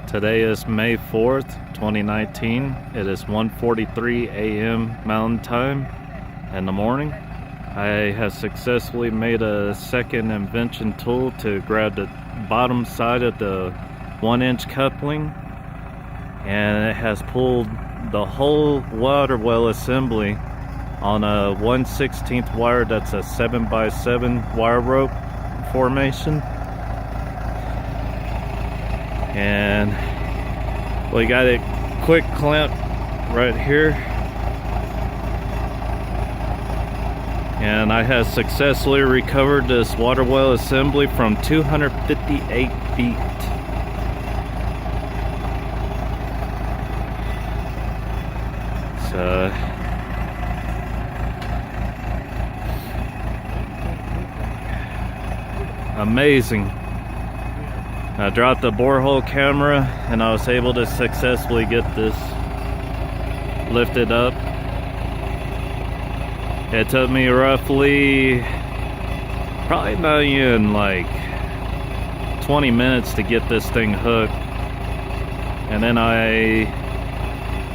Today is May 4th, 2019. It is 1:43 a.m. Mountain Time in the morning. I have successfully made a second invention tool to grab the bottom side of the 1-inch coupling, and it has pulled the whole water well assembly on a 1/16 wire that's a 7x7 wire rope formation. And we got it quick clamped right here, and I have successfully recovered this water well assembly from 258 feet. So amazing. I dropped the borehole camera and I was able to successfully get this lifted up. It took me roughly, probably not even like 20 minutes to get this thing hooked. And then I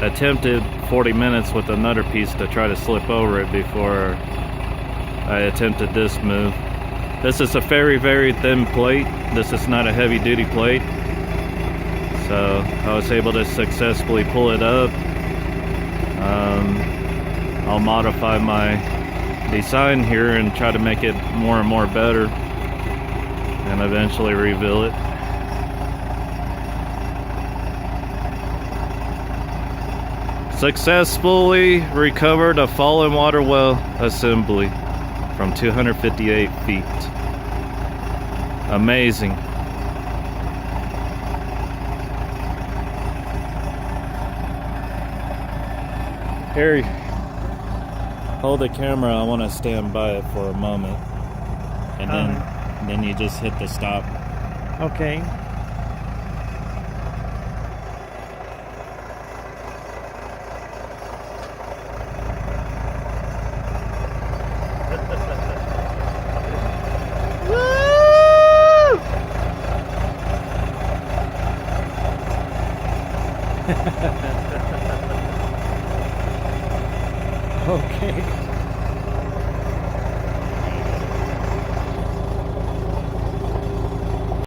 attempted 40 minutes with another piece to try to slip over it before I attempted this move. This is a very, very thin plate. This is not a heavy duty plate. So I was able to successfully pull it up. I'll modify my design here and try to make it more and more better, and eventually reveal it. Successfully recovered a fallen water well assembly from 258 feet. Amazing. Harry, hold the camera. I want to stand by it for a moment, and then you just hit the stop. Okay. Okay.